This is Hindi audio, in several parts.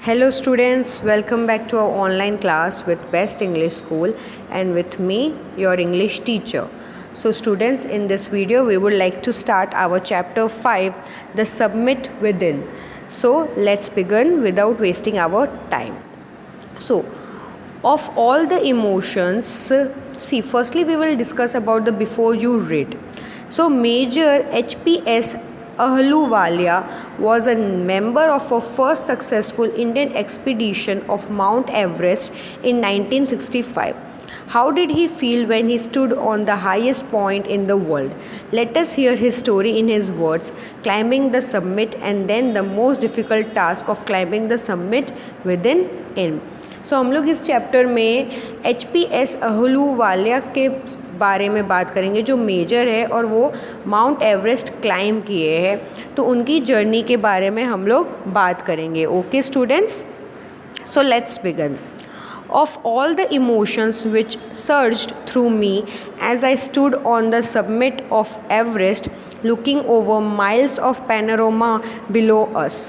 Hello students, welcome back to our online class with Best English School and with me, your English teacher. So students, in this video we would like to start our chapter 5, the submit within. So let's begin without wasting our time. So of all the emotions, see firstly we will discuss about the before you read. So Major HPS Ahluwalia was a member of a first successful Indian expedition of Mount Everest in 1965. How did he feel when he stood on the highest point in the world? Let us hear his story in his words, climbing the summit and then the most difficult task of climbing the summit within him. सो हम लोग इस चैप्टर में HPS अहलूवालिया के बारे में बात करेंगे जो मेजर है और वो माउंट एवरेस्ट क्लाइम किए हैं, तो उनकी जर्नी के बारे में हम लोग बात करेंगे. Okay students, so let's begin. Of all the emotions which surged through me as I stood on the summit of Everest, looking over miles of panorama below us,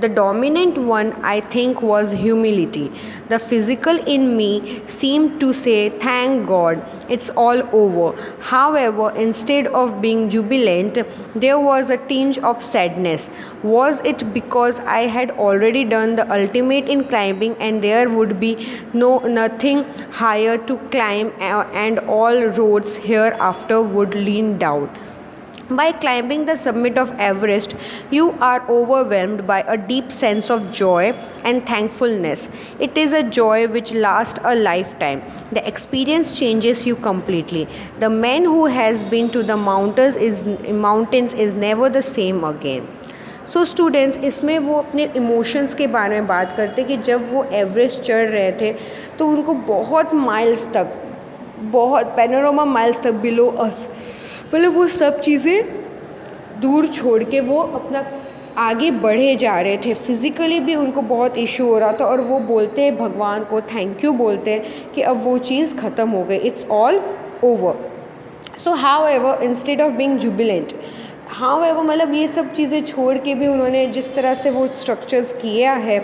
the dominant one, I think, was humility. The physical in me seemed to say, "Thank God, it's all over." However, instead of being jubilant, there was a tinge of sadness. Was it because I had already done the ultimate in climbing and there would be nothing higher to climb and all roads hereafter would lead down? By climbing the summit of Everest, you are overwhelmed by a deep sense of joy and thankfulness. It is a joy which lasts a lifetime. The experience changes you completely. The man who has been to the mountains is never the same again. So students, इसमें वो अपने इमोशंस के बारे में बात करते कि जब वो एवरेस्ट चढ़ रहे थे तो उनको बहुत माइल्स तक, बहुत पैनोरामा माइल्स तक बिलो अस, मतलब वो सब चीज़ें दूर छोड़ के वो अपना आगे बढ़े जा रहे थे. फिज़िकली भी उनको बहुत इशू हो रहा था और वो बोलते हैं भगवान को, थैंक यू बोलते हैं कि अब वो चीज़ ख़त्म हो गई, it's all over. So how ever instead of being Jubilant, how ever मतलब ये सब चीज़ें छोड़ के भी उन्होंने जिस तरह से वो स्ट्रक्चर्स किया है,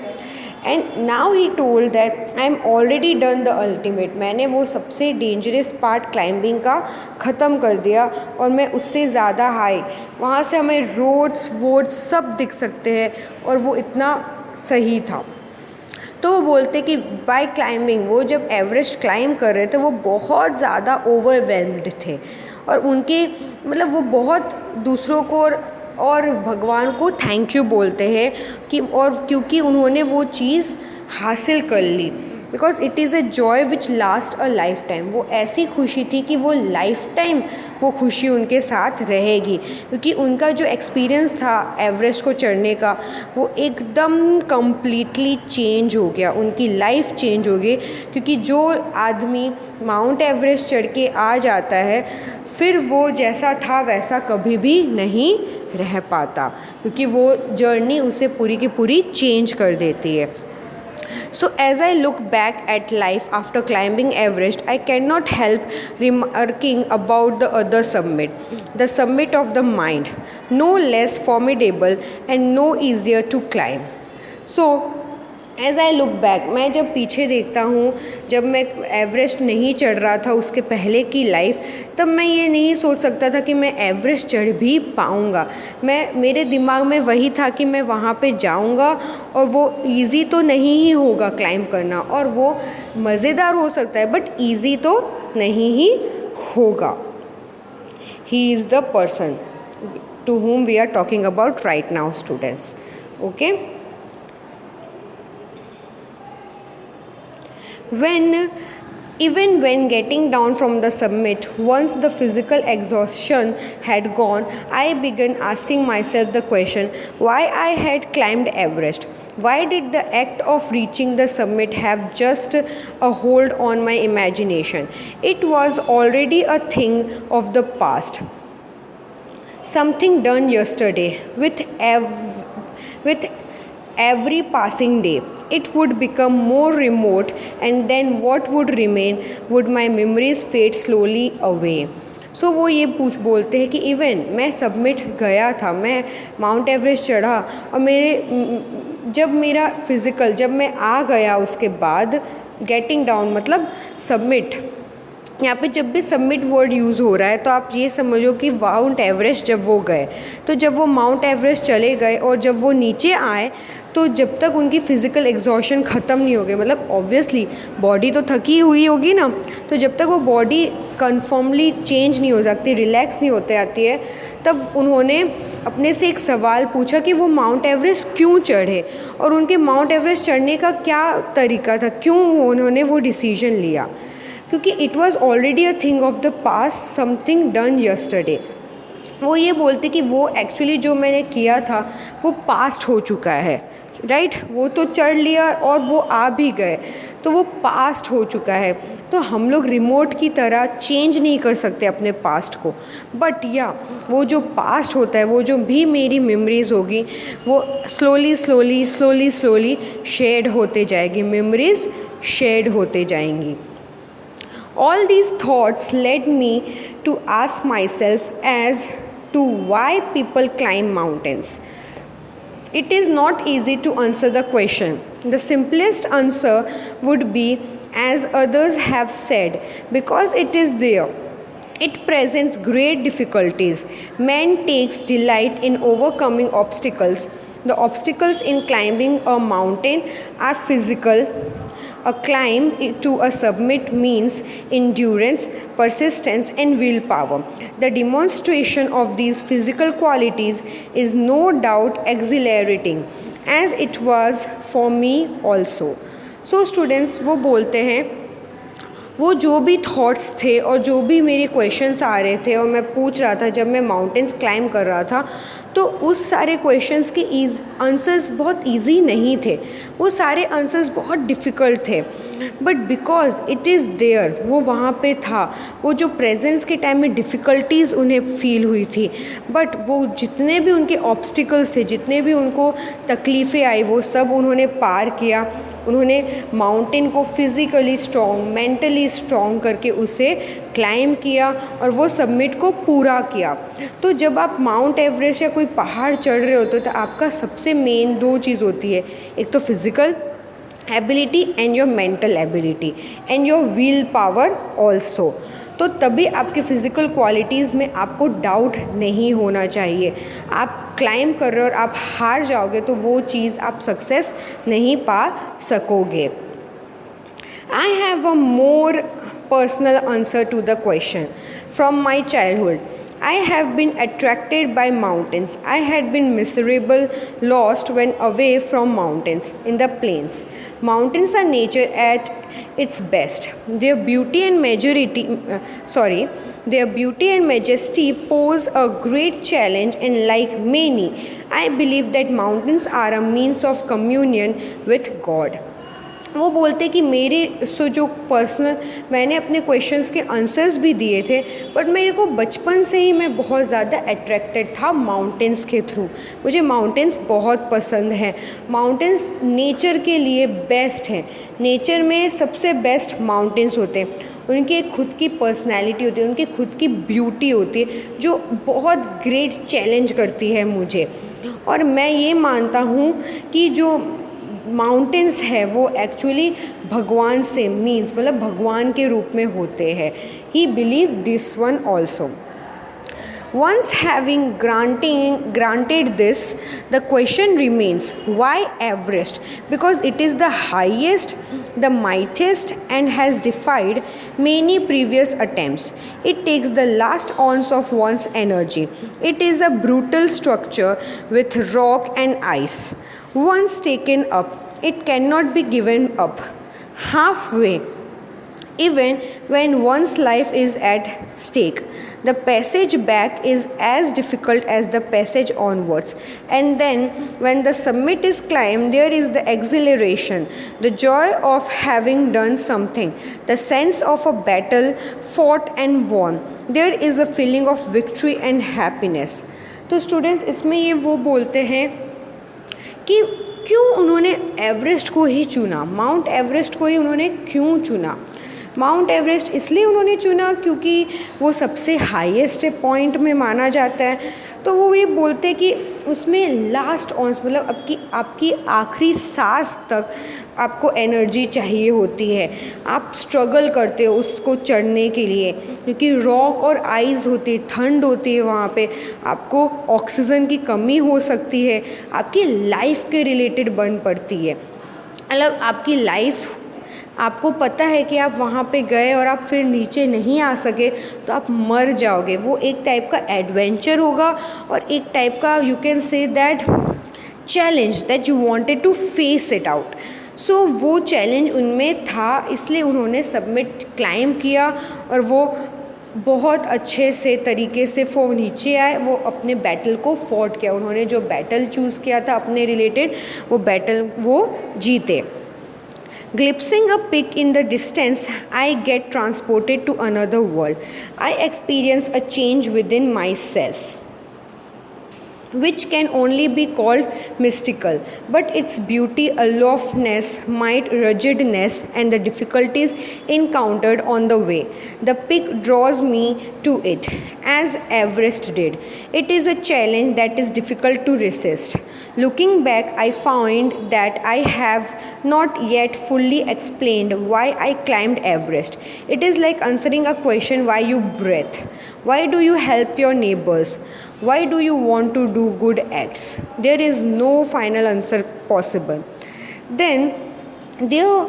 and now he told that I am already done the ultimate. मैंने वो सबसे डेंजरस पार्ट क्लाइंबिंग का ख़त्म कर दिया और मैं उससे ज़्यादा हाई, वहाँ से हमें रोड्स वोड्स सब दिख सकते हैं और वो इतना सही था. तो वो बोलते कि बाय क्लाइंबिंग, वो जब एवरेस्ट क्लाइंब कर रहे थे वो बहुत ज़्यादा ओवरवेल्म्ड थे और उनके मतलब वो बहुत दूसरों को और भगवान को थैंक यू बोलते हैं कि, और क्योंकि उन्होंने वो चीज़ हासिल कर ली. Because it is a joy which last a life time. वो ऐसी खुशी थी कि वो लाइफ टाइम वो खुशी उनके साथ रहेगी, क्योंकि उनका जो एक्सपीरियंस था एवरेस्ट को चढ़ने का वो एकदम कम्प्लीटली चेंज हो गया, उनकी लाइफ चेंज हो गई. क्योंकि जो आदमी माउंट एवरेस्ट चढ़ के आ जाता है फिर वो जैसा था वैसा कभी भी नहीं रह पाता, क्योंकि वो जर्नी उसे पूरी की पूरी चेंज कर देती है. So as I look back at life after climbing Everest, I cannot help remarking about the other summit, the summit of the mind, no less formidable and no easier to climb. So as I look back, मैं जब पीछे देखता हूँ, जब मैं एवरेस्ट नहीं चढ़ रहा था उसके पहले की लाइफ, तब मैं ये नहीं सोच सकता था कि मैं एवरेस्ट चढ़ भी पाऊँगा. मेरे दिमाग में वही था कि मैं वहाँ पे जाऊँगा और वो इजी तो नहीं ही होगा क्लाइंब करना, और वो मज़ेदार हो सकता है बट इजी तो नहीं ही होगा. He is the person to whom we are talking about right now, students. Okay. Even when getting down from the summit, once the physical exhaustion had gone, I began asking myself the question why I had climbed Everest. Why did the act of reaching the summit have just a hold on my imagination? It was already a thing of the past, something done yesterday. With every passing day, it would become more remote, and then what would remain would my memories fade slowly away. सो वो ये बोलते हैं कि इवन मैं सबमिट गया था, मैं माउंट एवरेस्ट चढ़ा और मेरे जब मेरा फिज़िकल, जब मैं आ गया उसके बाद गेटिंग डाउन मतलब सबमिट, यहाँ पे जब भी सबमिट वर्ड यूज़ हो रहा है तो आप ये समझो कि माउंट एवरेस्ट जब वो गए, तो जब वो माउंट एवरेस्ट चले गए और जब वो नीचे आए तो जब तक उनकी फ़िज़िकल एग्जॉशन ख़त्म नहीं हो गई, मतलब ऑब्वियसली बॉडी तो थकी हुई होगी ना, तो जब तक वो बॉडी कन्फर्मली चेंज नहीं हो सकती, रिलैक्स नहीं होते आती है, तब उन्होंने अपने से एक सवाल पूछा कि वो माउंट एवरेस्ट क्यों चढ़े और उनके माउंट एवरेस्ट चढ़ने का क्या तरीका था, क्यों उन्होंने वो डिसीजन लिया, क्योंकि it was already a thing of the past, something done yesterday. वो ये बोलते कि वो एक्चुअली जो मैंने किया था वो पास्ट हो चुका है, राइट, वो तो चढ़ लिया और वो आ भी गए, तो वो पास्ट हो चुका है, तो हम लोग रिमोट की तरह चेंज नहीं कर सकते अपने पास्ट को। बट या वो जो पास्ट होता है, वो जो भी मेरी मेमोरीज़ होगी वो slowly slowly slowly slowly shed होते जाएगी, मेमोरीज़ शेड होते जाएंगी। All these thoughts led me to ask myself as to why people climb mountains. It is not easy to answer the question. The simplest answer would be, as others have said, because it is there. It presents great difficulties. Man takes delight in overcoming obstacles. The obstacles in climbing a mountain are physical. A climb to a summit means endurance, persistence, and willpower. The demonstration of these physical qualities is no doubt exhilarating, as it was for me also. So students, वो बोलते हैं वो जो भी थॉट्स थे और जो भी मेरे क्वेश्चंस आ रहे थे और मैं पूछ रहा था जब मैं माउंटेन्स क्लाइंब कर रहा था, तो उस सारे क्वेश्चंस के आंसर्स बहुत इजी नहीं थे, वो सारे आंसर्स बहुत डिफ़िकल्ट थे, but because it is there, वो वहाँ पे था, वो जो प्रेजेंस के टाइम में डिफ़िकल्टीज़ उन्हें फील हुई थी, बट वो जितने भी उनके ऑब्स्टिकल्स थे, जितने भी उनको तकलीफ़ें आई, वो सब उन्होंने पार किया। उन्होंने माउंटेन को फिज़िकली स्ट्रॉन्ग, मेंटली स्ट्रॉन्ग करके उसे क्लाइंब किया और वो सबमिट को पूरा किया। तो जब आप माउंट एवरेस्ट या कोई पहाड़ चढ़ रहे होते हो तो आपका सबसे मेन दो चीज़ होती है, एक तो physical ability and your mental ability and your will power also. तो तभी आपके फ़िज़िकल क्वालिटीज़ में आपको डाउट नहीं होना चाहिए। आप क्लाइंब कर रहे हो और आप हार जाओगे तो वो चीज़ आप सक्सेस नहीं पा सकोगे। I have a more personal answer to the question. From my childhood, I have been attracted by mountains. I had been miserable, lost when away from mountains in the plains. Mountains are nature at its best. Their beauty and majesty pose a great challenge, and like many, I believe that mountains are a means of communion with God. वो बोलते कि मेरे जो पर्सनल मैंने अपने क्वेश्चंस के आंसर्स भी दिए थे, बट मेरे को बचपन से ही मैं बहुत ज़्यादा अट्रैक्टेड था माउंटेंस के थ्रू। मुझे माउंटेंस बहुत पसंद हैं। माउंटेंस नेचर के लिए बेस्ट हैं। नेचर में सबसे बेस्ट माउंटेंस होते हैं। उनकी एक खुद की पर्सनैलिटी होती है, उनकी खुद की ब्यूटी होती है जो बहुत ग्रेट चैलेंज करती है मुझे। और मैं ये मानता हूँ कि जो माउंटेंस है वो एक्चुअली भगवान से मीन्स मतलब भगवान के रूप में होते हैं। ही believe this one also. Once having granted this, the question remains, why Everest? Because it is the highest, the mightiest, and has defied many previous attempts. It takes the last ounce of one's energy. It is a brutal structure with rock and ice. Once taken up, it cannot be given up halfway, even when one's life is at stake. The passage back is as difficult as the passage onwards. And then, when the summit is climbed, there is the exhilaration, the joy of having done something, the sense of a battle fought and won. There is a feeling of victory and happiness. तो स्टूडेंट्स इसमें ये वो बोलते हैं कि क्यों उन्होंने एवरेस्ट को ही चुना, माउंट एवरेस्ट को ही उन्होंने क्यों चुना। माउंट एवरेस्ट इसलिए उन्होंने चुना क्योंकि वो सबसे हाईएस्ट पॉइंट में माना जाता है। तो वो ये बोलते हैं कि उसमें लास्ट ऑन्स मतलब आपकी आखिरी सांस तक आपको एनर्जी चाहिए होती है। आप स्ट्रगल करते हो उसको चढ़ने के लिए, क्योंकि रॉक और आइस होती है, ठंड होती है वहाँ पे, आपको ऑक्सीजन की कमी हो सकती है, आपकी लाइफ के रिलेटेड बन पड़ती है। मतलब आपकी लाइफ, आपको पता है कि आप वहाँ पे गए और आप फिर नीचे नहीं आ सके तो आप मर जाओगे। वो एक टाइप का एडवेंचर होगा और एक टाइप का you can say that challenge that you wanted to face it out. So वो चैलेंज उनमें था, इसलिए उन्होंने सबमिट क्लाइम किया और वो बहुत अच्छे से तरीके से वो नीचे आए, वो अपने बैटल को फॉट किया। उन्होंने जो बैटल चूज़ किया था अपने रिलेटेड, वो बैटल वो जीते। Glimpsing a peak in the distance, I get transported to another world. I experience a change within myself, which can only be called mystical, but its beauty, aloofness, might, ruggedness, and the difficulties encountered on the way. The peak draws me to it, as Everest did. It is a challenge that is difficult to resist. Looking back, I found that I have not yet fully explained why I climbed Everest. It is like answering a question: why you breathe? Why do you help your neighbors? Why do you want to do good acts? There is no final answer possible. Then there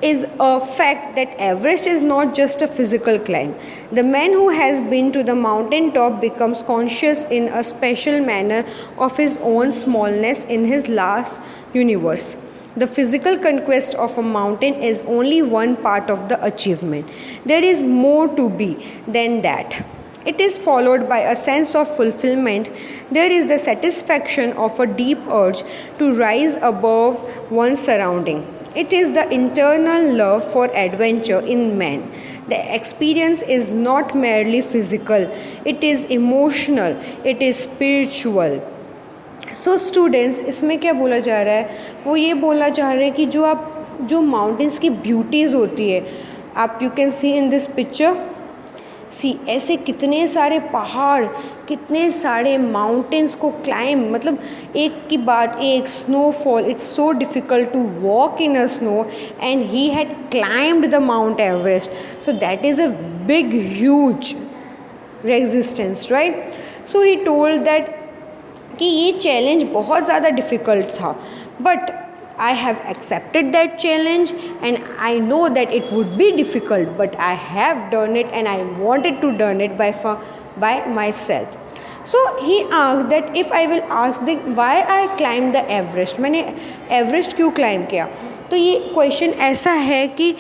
is a fact that Everest is not just a physical climb. The man who has been to the mountain top becomes conscious in a special manner of his own smallness in his last universe. The physical conquest of a mountain is only one part of the achievement. There is more to be than that. It is followed by a sense of fulfillment. There is the satisfaction of a deep urge to rise above one's surrounding. It is the internal love for adventure in man. The experience is not merely physical, it is emotional, it is spiritual. So students, इसमें क्या बोला जा रहा है? वो ये बोला जा रहा है कि जो माउंटेन्स की ब्यूटीज़ होती है, आप you can see in this picture, see ऐसे कितने सारे पहाड़, कितने सारे माउंटेन्स को क्लाइम, मतलब एक की बाद एक snowfall, it's so difficult to walk in a snow and he had climbed the Mount Everest. So that is a big huge resistance, right? So he told that कि ये चैलेंज बहुत ज़्यादा डिफ़िकल्ट था, but I have accepted that challenge and I know that it would be difficult, but I have done it and I wanted to done it by myself. So he asked that if I will ask why I climbed the Everest, मैंने एवरेस्ट क्यों क्लाइम किया? तो ये क्वेश्चन ऐसा है कि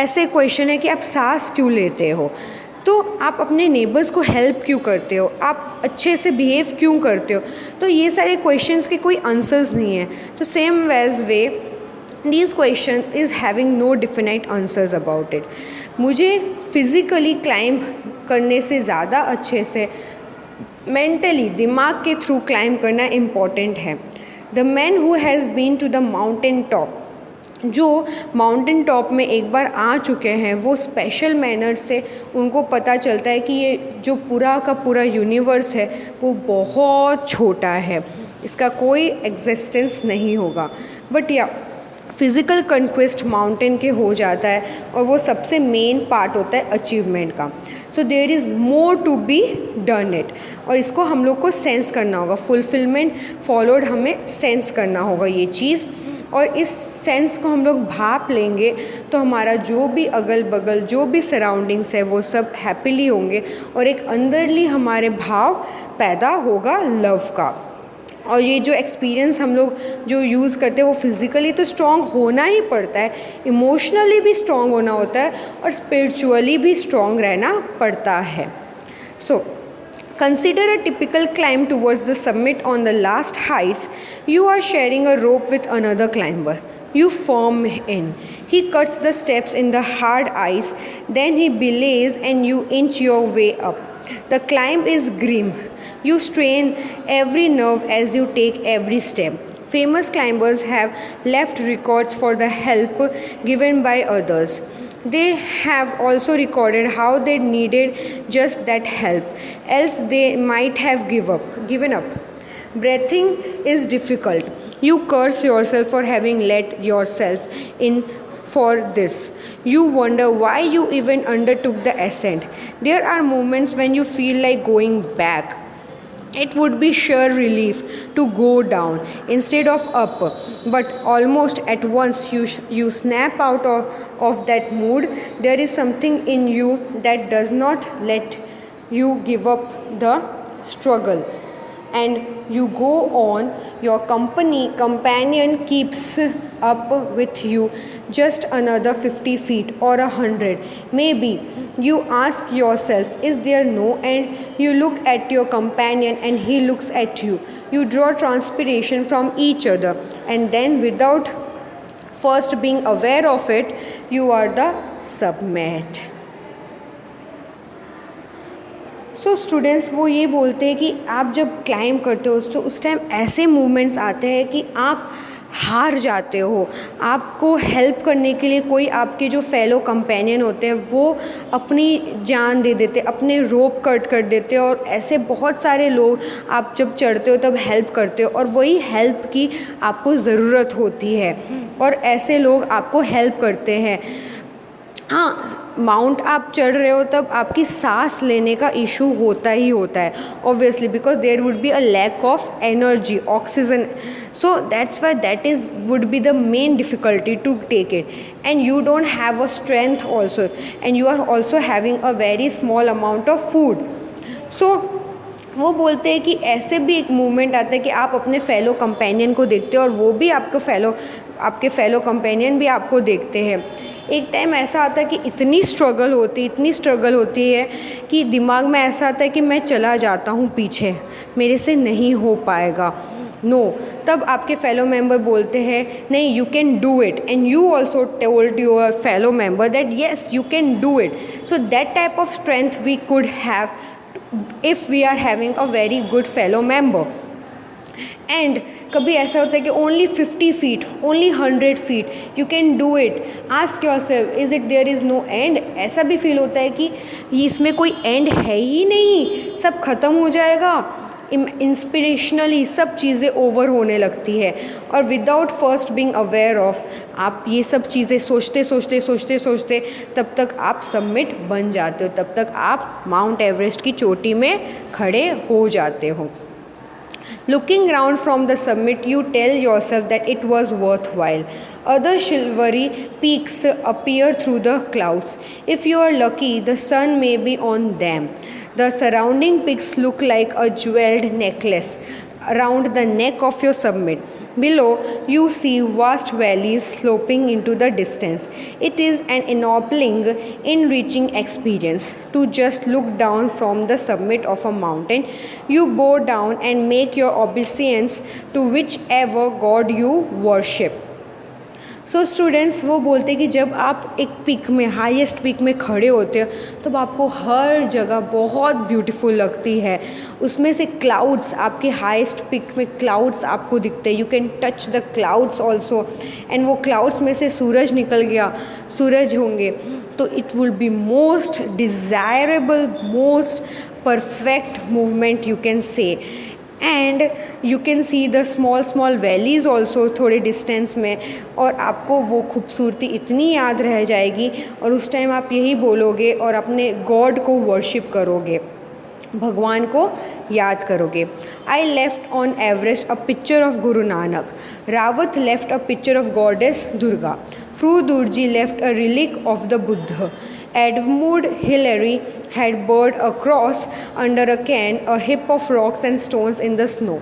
ऐसे क्वेश्चन है कि आप सांस क्यों लेते हो, तो आप अपने नेबर्स को हेल्प क्यों करते हो, आप अच्छे से बिहेव क्यों करते हो, तो ये सारे क्वेश्चंस के कोई आंसर्स नहीं है. तो same ways way this question is having no definite answers about it. मुझे फिज़िकली क्लाइंब करने से ज़्यादा अच्छे से मेंटली, दिमाग के थ्रू क्लाइंब करना इम्पॉर्टेंट है. The man who has been to the mountain top, जो माउंटेन टॉप में एक बार आ चुके हैं, वो स्पेशल मैनर से उनको पता चलता है कि ये जो पूरा का पूरा यूनिवर्स है वो बहुत छोटा है, इसका कोई एग्जिस्टेंस नहीं होगा. बट या फिज़िकल कंक्वेस्ट माउंटेन के हो जाता है और वो सबसे मेन पार्ट होता है अचीवमेंट का. So there is more to be done it, और इसको हम लोग को सेंस करना होगा. फुलफिलमेंट फॉलोड हमें सेंस करना होगा ये चीज़, और इस सेंस को हम लोग भाप लेंगे तो हमारा जो भी अगल बगल जो भी सराउंडिंग्स है वो सब हैप्पीली होंगे, और एक अंदरली हमारे भाव पैदा होगा लव का. और ये जो एक्सपीरियंस हम लोग जो यूज़ करते हैं वो फिज़िकली तो स्ट्रॉन्ग होना ही पड़ता है, इमोशनली भी स्ट्रॉन्ग होना होता है, और स्पिरिचुअली भी स्ट्रॉन्ग रहना पड़ता है. सो consider a typical climb towards the summit. On the last heights, you are sharing a rope with another climber. You form in. He cuts the steps in the hard ice, then he belays and you inch your way up. The climb is grim. You strain every nerve as you take every step. Famous climbers have left records for the help given by others. They have also recorded how they needed just that help, else they might have given up. Breathing is difficult. You curse yourself for having let yourself in for this. You wonder why you even undertook the ascent. There are moments when you feel like going back. It would be sheer relief to go down instead of up, but almost at once you snap out of that mood. There is something in you that does not let you give up the struggle, and you go on. Your companion keeps up with you just another 50 feet or 100 maybe. You ask yourself, is there no end? You look at your companion and he looks at you. You draw transpiration from each other, and then without first being aware of it, you are the submit. So students वो ये बोलते हैं कि आप जब क्लाइंब करते हो तो उस टाइम ऐसे मूवमेंट्स आते हैं कि आप हार जाते हो. आपको हेल्प करने के लिए कोई आपके जो फेलो कंपेनियन होते हैं वो अपनी जान दे देते, अपने रोप कट कर देते हैं, और ऐसे बहुत सारे लोग आप जब चढ़ते हो तब हेल्प करते हो, और वही हेल्प की आपको ज़रूरत होती है और ऐसे लोग आपको हेल्प करते हैं. हाँ, माउंट आप चढ़ रहे हो तब आपकी सांस लेने का इशू होता ही होता है, obviously, because there would be a lack of energy, oxygen. So that's why that is would be the main difficulty to take it. And you don't have a strength also, and you are also having a very small amount of food. So वो बोलते हैं कि ऐसे भी एक मूवमेंट आता है कि आप अपने फेलो कंपेनियन को देखते हो और वो भी आपके फेलो कंपेनियन भी आपको देखते हैं. एक टाइम ऐसा आता है कि इतनी स्ट्रगल होती है कि दिमाग में ऐसा आता है कि मैं चला जाता हूँ पीछे, मेरे से नहीं हो पाएगा. नो, तब आपके फेलो मेंबर बोलते हैं नहीं, you can do it, and you also told your fellow member that yes you can do it. So that type of strength we could have if we are having a very good fellow member. And कभी ऐसा होता है कि only 50 feet, only 100 feet, you can do it. Ask yourself, is it there is no end. ऐसा भी फील होता है कि इसमें कोई एंड है ही नहीं, सब ख़त्म हो जाएगा. इंस्पिरेशनली सब चीज़ें ओवर होने लगती है, और without first being aware of, आप ये सब चीज़ें सोचते तब तक आप सबमिट बन जाते हो, तब तक आप माउंट एवरेस्ट की चोटी में खड़े हो जाते हो. Looking round from the summit, you tell yourself that it was worthwhile. Other silvery peaks appear through the clouds. If you are lucky, the sun may be on them. The surrounding peaks look like a jeweled necklace around the neck of your summit. Below, you see vast valleys sloping into the distance. It is an ennobling, enriching experience to just look down from the summit of a mountain. You bow down and make your obeisance to whichever god you worship. So students वो बोलते हैं कि जब आप एक पीक में, हाईएस्ट पीक में खड़े होते हो तब आपको हर जगह बहुत ब्यूटीफुल लगती है. उसमें से क्लाउड्स, आपके हाईएस्ट पीक में क्लाउड्स आपको दिखते हैं. You can touch the clouds also, and वो क्लाउड्स में से सूरज निकल गया, सूरज होंगे तो it will be most desirable, most perfect movement you can से. And you can see the small valleys also थोड़े डिस्टेंस में, और आपको वो खूबसूरती इतनी याद रह जाएगी, और उस टाइम आप यही बोलोगे और अपने गॉड को वर्शिप करोगे, भगवान को याद करोगे. I left on Everest a picture of Guru Nanak. Rawat left a picture of goddess Durga. Phu Dorjee left a relic of the Buddha. Edmund Hillary had buried a cross under a cairn, a heap of rocks and stones in the snow.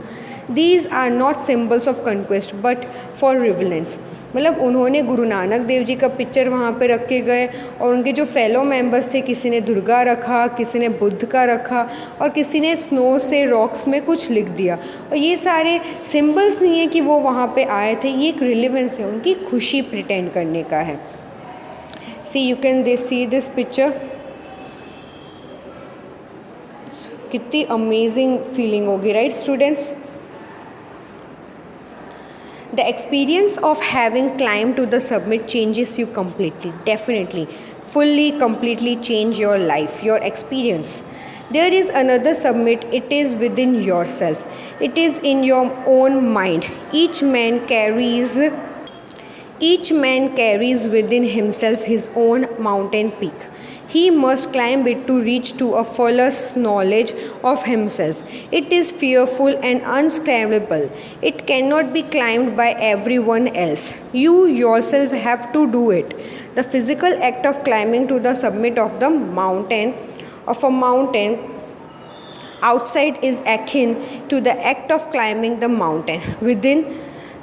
These are not symbols of conquest but for reverence. मतलब उन्होंने गुरु नानक देव जी का पिक्चर वहाँ पे रख के गए, और उनके जो फेलो मेंबर्स थे, किसी ने दुर्गा रखा, किसी ने बुद्ध का रखा, और किसी ने स्नो से रॉक्स में कुछ लिख दिया. और ये सारे सिंबल्स नहीं है कि वो वहाँ पे आए थे, ये एक रिलेवेंस है, उनकी खुशी प्रिटेंड करने का है. See, you can see this picture. कितनी अमेजिंग फीलिंग होगी, right students. The experience of having climbed to the summit changes you completely, definitely, fully, completely change your life, your experience. There is another summit, it is within yourself, it is in your own mind. Each man carries within himself his own mountain peak. He must climb it to reach to a fullest knowledge of himself. It is fearful and unscalable. It cannot be climbed by everyone else. You yourself have to do it. The physical act of climbing to the summit of a mountain outside is akin to the act of climbing the mountain within.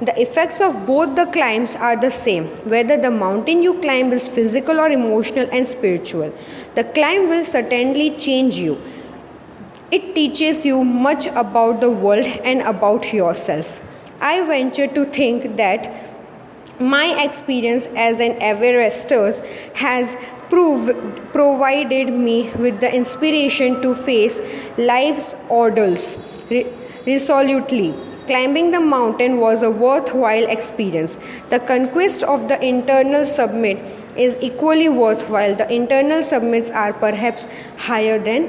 The effects of both the climbs are the same, whether the mountain you climb is physical or emotional and spiritual. The climb will certainly change you. It teaches you much about the world and about yourself. I venture to think that my experience as an Everester has provided me with the inspiration to face life's ordeals resolutely. Climbing the mountain was a worthwhile experience. The conquest of the internal summit is equally worthwhile. The internal summits are perhaps higher than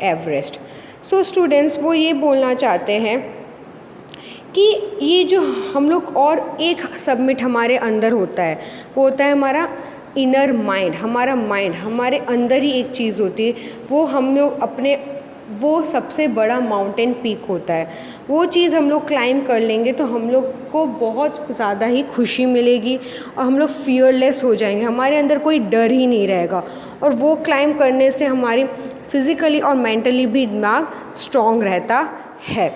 Everest. So students, वो ये बोलना चाहते हैं कि ये जो हम लोग और एक सबमिट हमारे अंदर होता है, वो होता है हमारा इनर माइंड, हमारे अंदर ही एक चीज़ होती है, वो हम लोग अपने, वो सबसे बड़ा माउंटेन पीक होता है। वो चीज़ हम लोग क्लाइंब कर लेंगे तो हम लोग को बहुत ज़्यादा ही खुशी मिलेगी और हम लोग फियरलेस हो जाएंगे, हमारे अंदर कोई डर ही नहीं रहेगा। और वो क्लाइंब करने से हमारी फिज़िकली और मेंटली भी दिमाग स्ट्रॉन्ग रहता है।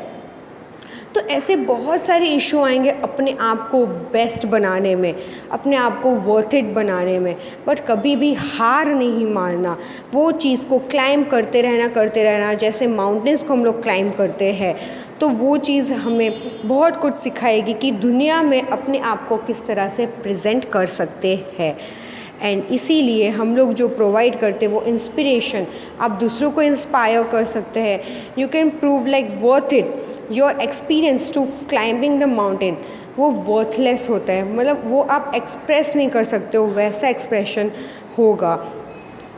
तो ऐसे बहुत सारे इशू आएंगे अपने आप को बेस्ट बनाने में, अपने आप को वर्थ इट बनाने में, बट कभी भी हार नहीं मानना, वो चीज़ को क्लाइंब करते रहना। जैसे माउंटेन्स को हम लोग क्लाइंब करते हैं तो वो चीज़ हमें बहुत कुछ सिखाएगी कि दुनिया में अपने आप को किस तरह से प्रेजेंट कर सकते हैं। एंड इसीलिए हम लोग जो प्रोवाइड करते हैं वो इंस्पिरेशन, आप दूसरों को इंस्पायर कर सकते हैं। You can prove like worth it, your experience to climbing the mountain वो वर्थलेस होता है, मतलब वो आप एक्सप्रेस नहीं कर सकते हो, वैसा एक्सप्रेशन होगा।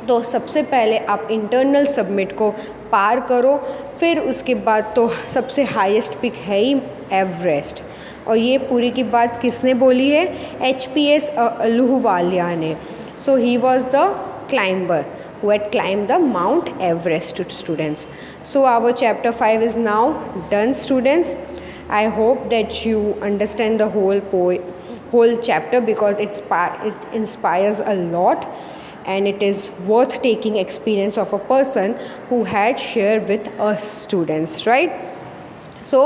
तो सबसे पहले आप इंटरनल सबमिट को पार करो, फिर उसके बाद तो सबसे हाईएस्ट पिक है ही एवरेस्ट। और ये पूरी की बात किसने बोली है? HPS अहलूवालिया ने। So he was the climber who had climbed the Mount Everest, students. So our chapter 5 is now done, students. I hope that you understand the whole chapter because it inspires a lot and it is worth taking experience of a person who had shared with us, students, right? So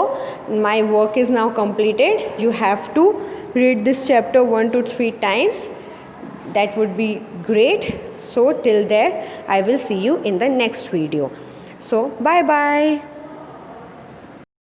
my work is now completed. You have to read this chapter 1 to 3 times. That would be great. So till there, I will see you in the next video. So bye bye.